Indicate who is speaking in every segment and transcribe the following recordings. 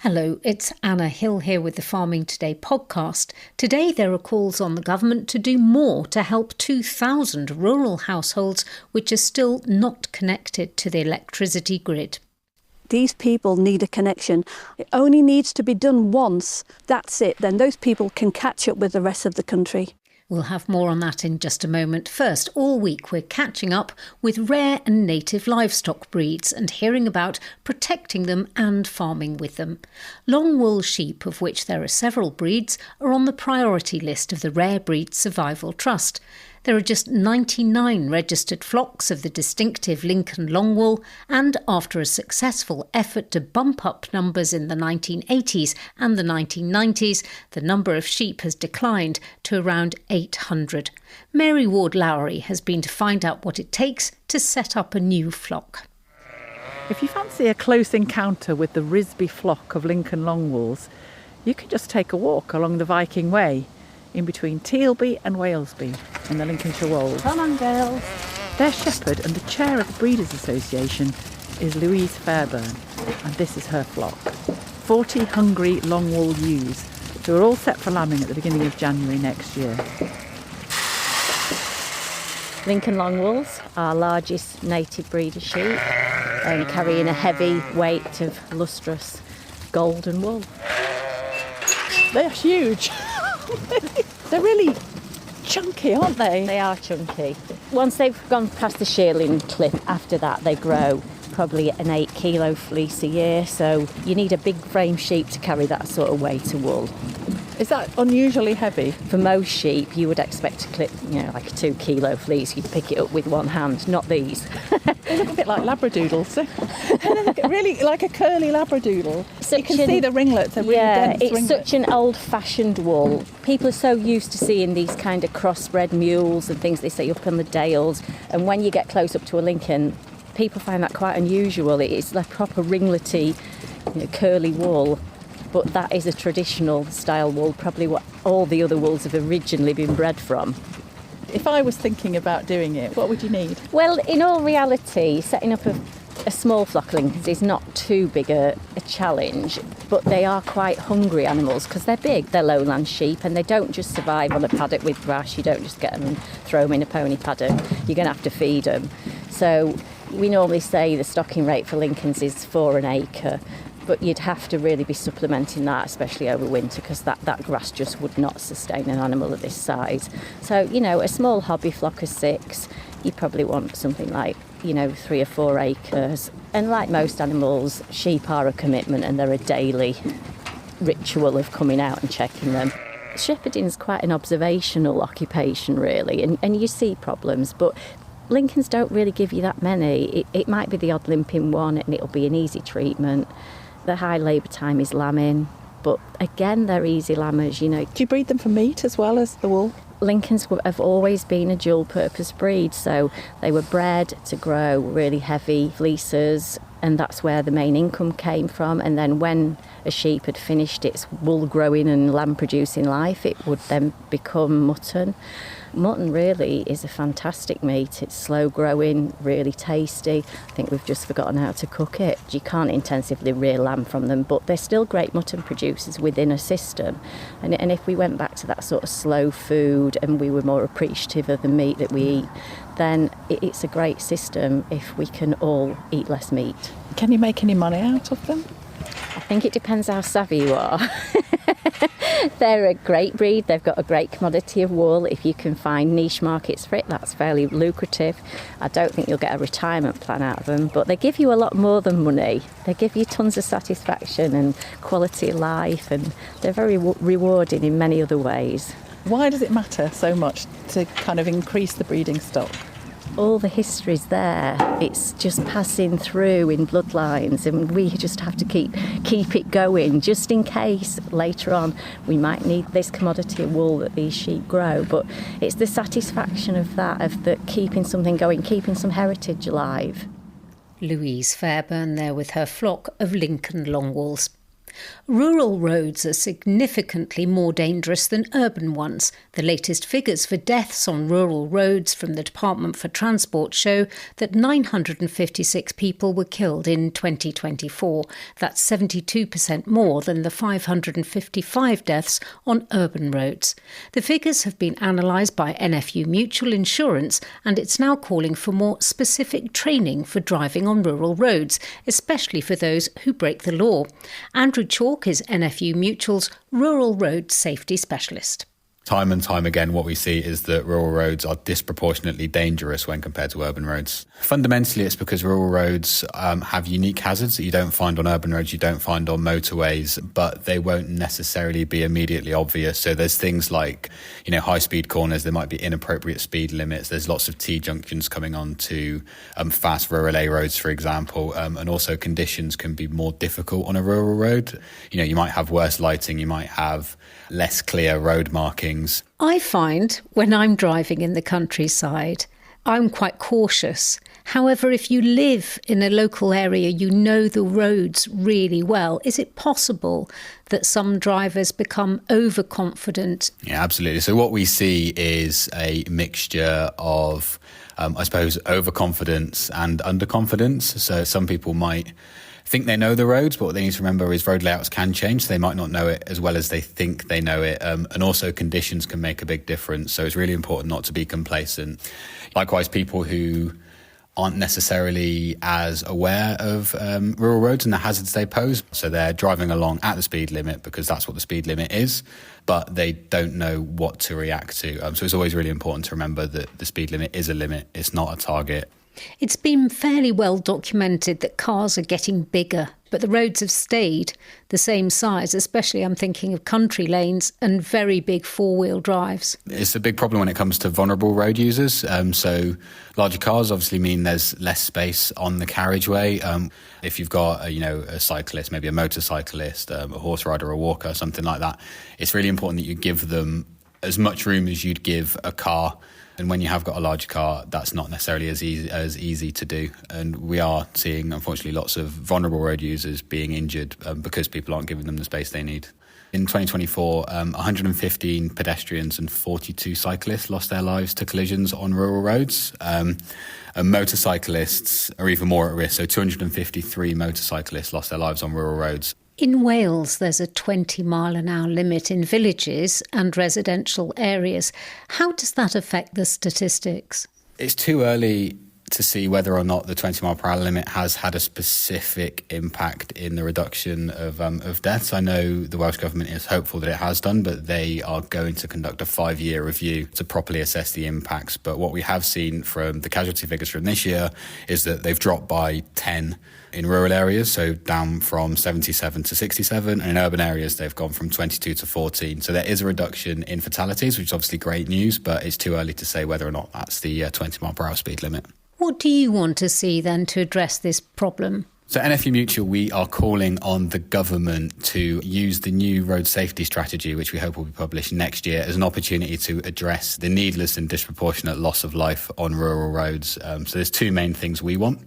Speaker 1: Hello, it's Anna Hill here with the Farming Today podcast. Today there are calls on the government to do more to help 2,000 rural households which are still not connected to the electricity grid.
Speaker 2: These people need a connection. It only needs to be done once. That's it. Then those people can catch up with the rest of the country.
Speaker 1: We'll have more on that in just a moment. First, all week we're catching up with rare and native livestock breeds and hearing about protecting them and farming with them. Longwool sheep, of which there are several breeds, are on the priority list of the Rare Breed Survival Trust. There are just 99 registered flocks of the distinctive Lincoln Longwool, and after a successful effort to bump up numbers in the 1980s and the 1990s, the number of sheep has declined to around 800. Mary Ward-Lowry has been to find out what it takes to set up a new flock.
Speaker 3: If you fancy a close encounter with the Risby flock of Lincoln Longwools, you can just take a walk along the Viking Way, in between Tealby and Walesby in the Lincolnshire Wolds.
Speaker 2: Come on, girls.
Speaker 3: Their shepherd and the chair of the Breeders' Association is Louise Fairburn, and this is her flock. 40 hungry Longwool ewes who are all set for lambing at the beginning of January next year.
Speaker 4: Lincoln Longwools, our largest native breeder sheep, and carrying a heavy weight of lustrous golden wool.
Speaker 3: They're huge. They're really chunky, aren't they?
Speaker 4: They are chunky. Once they've gone past the shearling clip, after that they grow probably an 8 kilo fleece a year, so you need a big frame sheep to carry that sort of weight of wool.
Speaker 3: Is that unusually heavy?
Speaker 4: For most sheep you would expect to clip, like a 2 kilo fleece, you'd pick it up with one hand, not these.
Speaker 3: They look a bit like labradoodles. They look really like a curly labradoodle. You can see the ringlets, they're really dense
Speaker 4: it's
Speaker 3: ringlets.
Speaker 4: Such an old-fashioned wool. People are so used to seeing these kind of crossbred mules and things they see up on the dales, and when you get close up to a Lincoln, people find that quite unusual. It's like proper ringlety, curly wool. But that is a traditional style wool, probably what all the other wools have originally been bred from.
Speaker 3: If I was thinking about doing it, what would you need?
Speaker 4: Well, in all reality, setting up a small flock of Lincolns is not too big a challenge, but they are quite hungry animals because they're big, they're lowland sheep, and they don't just survive on a paddock with grass. You don't just get them and throw them in a pony paddock. You're going to have to feed them. So we normally say the stocking rate for Lincolns is 4 an acre. But you'd have to really be supplementing that, especially over winter, because that grass just would not sustain an animal of this size. So, a small hobby flock of 6, you probably want something like, 3 or 4 acres. And like most animals, sheep are a commitment and they're a daily ritual of coming out and checking them. Shepherding is quite an observational occupation, really, and you see problems, but Lincolns don't really give you that many. It might be the odd limping one and it'll be an easy treatment. The high labour time is lambing, but again, they're easy lammers,
Speaker 3: Do you breed them for meat as well as the wool?
Speaker 4: Lincolns have always been a dual-purpose breed, so they were bred to grow really heavy fleeces, and that's where the main income came from. And then when a sheep had finished its wool-growing and lamb-producing life, it would then become mutton. Mutton really is a fantastic meat. It's slow-growing, really tasty. I think we've just forgotten how to cook it. You can't intensively rear lamb from them, but they're still great mutton producers within a system. And if we went back to that sort of slow food and we were more appreciative of the meat that we eat, then it's a great system if we can all eat less meat.
Speaker 3: Can you make any money out of them?
Speaker 4: I think it depends how savvy you are. They're a great breed. They've got a great commodity of wool. If you can find niche markets for it, that's fairly lucrative. I don't think you'll get a retirement plan out of them, but they give you a lot more than money. They give you tons of satisfaction and quality of life, and they're very rewarding in many other ways.
Speaker 3: Why does it matter so much to kind of increase the breeding stock?
Speaker 4: All the history's there. It's just passing through in bloodlines, and we just have to keep it going, just in case later on we might need this commodity of wool that these sheep grow. But it's the satisfaction of that, keeping something going, keeping some heritage alive.
Speaker 1: Louise Fairburn there with her flock of Lincoln Longwools. Rural roads are significantly more dangerous than urban ones. The latest figures for deaths on rural roads from the Department for Transport show that 956 people were killed in 2024. That's 72% more than the 555 deaths on urban roads. The figures have been analysed by NFU Mutual Insurance, and it's now calling for more specific training for driving on rural roads, especially for those who break the law. Andrew Chalk is NFU Mutual's Rural Road Safety Specialist.
Speaker 5: Time and time again, what we see is that rural roads are disproportionately dangerous when compared to urban roads. Fundamentally, it's because rural roads have unique hazards that you don't find on urban roads, you don't find on motorways, but they won't necessarily be immediately obvious. So there's things like, high-speed corners, there might be inappropriate speed limits. There's lots of T-junctions coming on to fast rural A roads, for example, and also conditions can be more difficult on a rural road. You might have worse lighting, you might have less clear road markings.
Speaker 1: I find when I'm driving in the countryside, I'm quite cautious. However, if you live in a local area, you know the roads really well. Is it possible that some drivers become overconfident?
Speaker 5: Yeah, absolutely. So what we see is a mixture of, overconfidence and underconfidence. So some people might think they know the roads, but what they need to remember is road layouts can change. So they might not know it as well as they think they know it. And also conditions can make a big difference. So it's really important not to be complacent. Likewise, people who aren't necessarily as aware of rural roads and the hazards they pose. So they're driving along at the speed limit because that's what the speed limit is, but they don't know what to react to. So it's always really important to remember that the speed limit is a limit. It's not a target.
Speaker 1: It's been fairly well documented that cars are getting bigger, but the roads have stayed the same size, especially I'm thinking of country lanes and very big four-wheel drives.
Speaker 5: It's a big problem when it comes to vulnerable road users. So larger cars obviously mean there's less space on the carriageway. If you've got a cyclist, maybe a motorcyclist, a horse rider, a walker, something like that, it's really important that you give them as much room as you'd give a car. And when you have got a large car, that's not necessarily as easy to do. And we are seeing, unfortunately, lots of vulnerable road users being injured because people aren't giving them the space they need. In 2024, 115 pedestrians and 42 cyclists lost their lives to collisions on rural roads. And motorcyclists are even more at risk. So 253 motorcyclists lost their lives on rural roads.
Speaker 1: In Wales, there's a 20-mile-an-hour limit in villages and residential areas. How does that affect the statistics?
Speaker 5: It's too early to see whether or not the 20-mile-per-hour limit has had a specific impact in the reduction of deaths. I know the Welsh Government is hopeful that it has done, but they are going to conduct a 5-year review to properly assess the impacts. But what we have seen from the casualty figures from this year is that they've dropped by 10 in rural areas, so down from 77 to 67, and in urban areas they've gone from 22 to 14. So there is a reduction in fatalities, which is obviously great news, but it's too early to say whether or not that's the 20-mile-per-hour speed limit.
Speaker 1: What do you want to see then to address this problem?
Speaker 5: So NFU Mutual, we are calling on the government to use the new road safety strategy, which we hope will be published next year, as an opportunity to address the needless and disproportionate loss of life on rural roads. So there's two main things we want.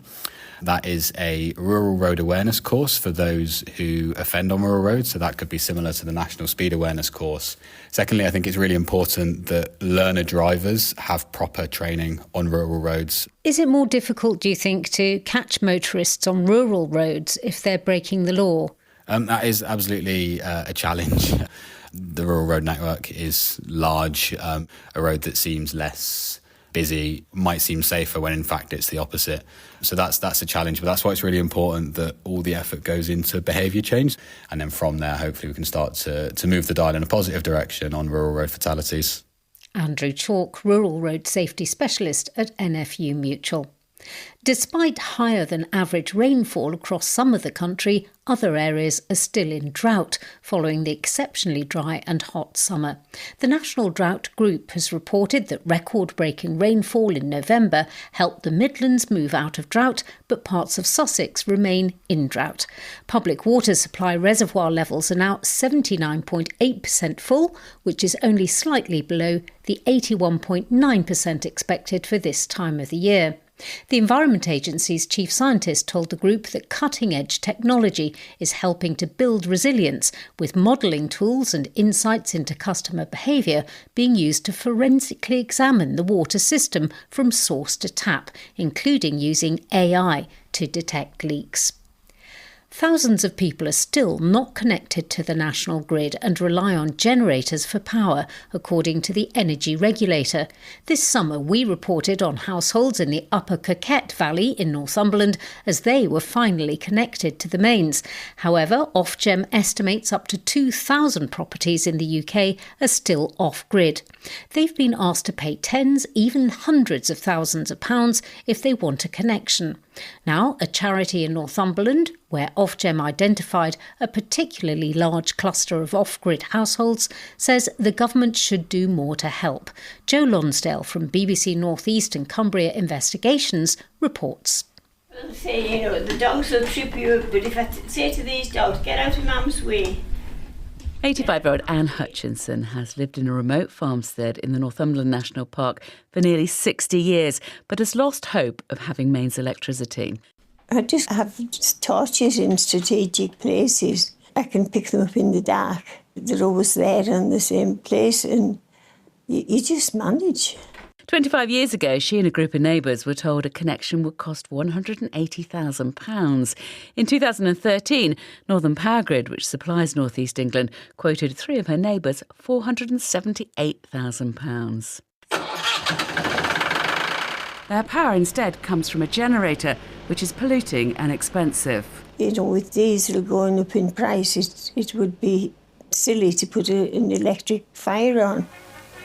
Speaker 5: That is a rural road awareness course for those who offend on rural roads. So that could be similar to the National Speed Awareness course. Secondly, I think it's really important that learner drivers have proper training on rural roads.
Speaker 1: Is it more difficult, do you think, to catch motorists on rural roads if they're breaking the law?
Speaker 5: That is absolutely a challenge. The rural road network is large. A road that seems less busy might seem safer when in fact it's the opposite. So that's a challenge, but that's why it's really important that all the effort goes into behaviour change, and then from there hopefully we can start to move the dial in a positive direction on rural road fatalities.
Speaker 1: Andrew Chalk, Rural Road Safety Specialist at NFU Mutual. Despite higher than average rainfall across some of the country, other areas are still in drought following the exceptionally dry and hot summer. The National Drought Group has reported that record-breaking rainfall in November helped the Midlands move out of drought, but parts of Sussex remain in drought. Public water supply reservoir levels are now 79.8% full, which is only slightly below the 81.9% expected for this time of the year. The Environment Agency's chief scientist told the group that cutting-edge technology is helping to build resilience, with modelling tools and insights into customer behaviour being used to forensically examine the water system from source to tap, including using AI to detect leaks. Thousands of people are still not connected to the national grid and rely on generators for power, according to the energy regulator. This summer we reported on households in the Upper Coquette Valley in Northumberland as they were finally connected to the mains. However, Ofgem estimates up to 2,000 properties in the UK are still off-grid. They've been asked to pay tens, even hundreds of thousands of pounds if they want a connection. Now, a charity in Northumberland, where Ofgem identified a particularly large cluster of off-grid households, says the government should do more to help. Jo Lonsdale from BBC North East and Cumbria Investigations reports.
Speaker 6: I'll say, the dogs will trip you up, but if I say to these dogs, get out of Mum's way.
Speaker 3: 85-year-old Anne Hutchinson has lived in a remote farmstead in the Northumberland National Park for nearly 60 years, but has lost hope of having mains electricity.
Speaker 6: I just have torches in strategic places. I can pick them up in the dark. They're always there in the same place, and you just manage.
Speaker 3: 25 years ago, she and a group of neighbours were told a connection would cost £180,000. In 2013, Northern Power Grid, which supplies North East England, quoted three of her neighbours £478,000. Their power instead comes from a generator, which is polluting and expensive.
Speaker 6: With diesel going up in price, it would be silly to put an electric fire on.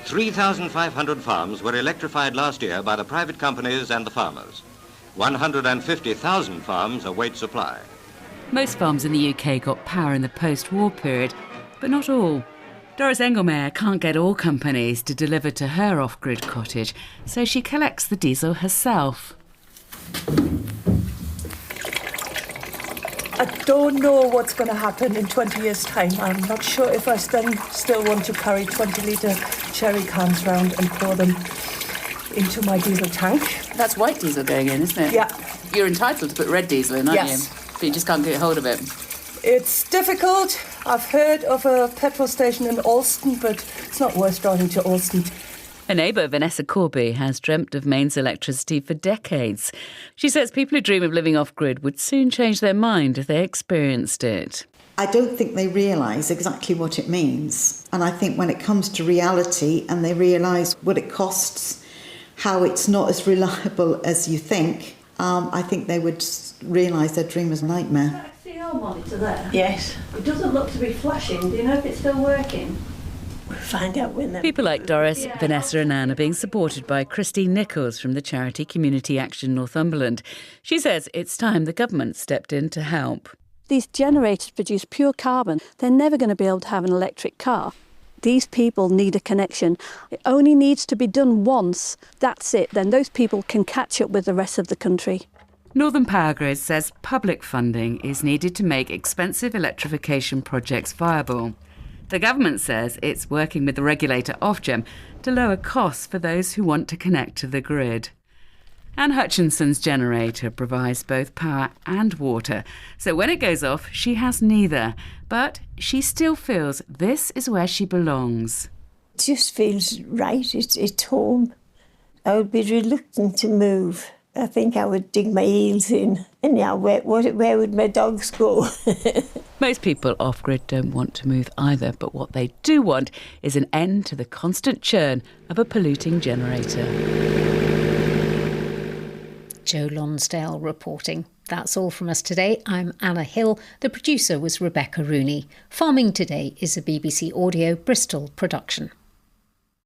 Speaker 7: 3,500 farms were electrified last year by the private companies and the farmers. 150,000 farms await supply.
Speaker 3: Most farms in the UK got power in the post-war period, but not all. Doris Engelmeyer can't get all companies to deliver to her off-grid cottage, so she collects the diesel herself.
Speaker 8: I don't know what's going to happen in 20 years' time. I'm not sure if I still want to carry 20-litre cherry cans round and pour them into my diesel tank.
Speaker 3: That's white diesel going in, isn't it?
Speaker 8: Yeah.
Speaker 3: You're entitled to put red diesel in, aren't you? But you just can't get hold of it.
Speaker 8: It's difficult. I've heard of a petrol station in Alston, but it's not worth driving to Alston.
Speaker 3: A neighbour, Vanessa Corby, has dreamt of mains electricity for decades. She says people who dream of living off-grid would soon change their mind if they experienced it.
Speaker 9: I don't think they realise exactly what it means. And I think when it comes to reality and they realise what it costs, how it's not as reliable as you think, I think they would realise their dream is a nightmare.
Speaker 2: See our monitor there?
Speaker 6: Yes.
Speaker 2: It doesn't look to be flashing. Do you know if it's still working?
Speaker 6: We'll find out when
Speaker 3: People like Doris, Vanessa and Anne are being supported by Christine Nichols from the charity Community Action Northumberland. She says it's time the government stepped in to help.
Speaker 2: These generators produce pure carbon. They're never going to be able to have an electric car. These people need a connection. It only needs to be done once. That's it. Then those people can catch up with the rest of the country.
Speaker 3: Northern Power Grid says public funding is needed to make expensive electrification projects viable. The government says it's working with the regulator Ofgem to lower costs for those who want to connect to the grid. Anne Hutchinson's generator provides both power and water, so when it goes off, she has neither. But she still feels this is where she belongs.
Speaker 6: It just feels right. It's home. I would be reluctant to move. I think I would dig my heels in. And yeah, where would my dogs go?
Speaker 3: Most people off-grid don't want to move either, but what they do want is an end to the constant churn of a polluting generator.
Speaker 1: Jo Lonsdale reporting. That's all from us today. I'm Anna Hill. The producer was Rebecca Rooney. Farming Today is a BBC Audio Bristol production.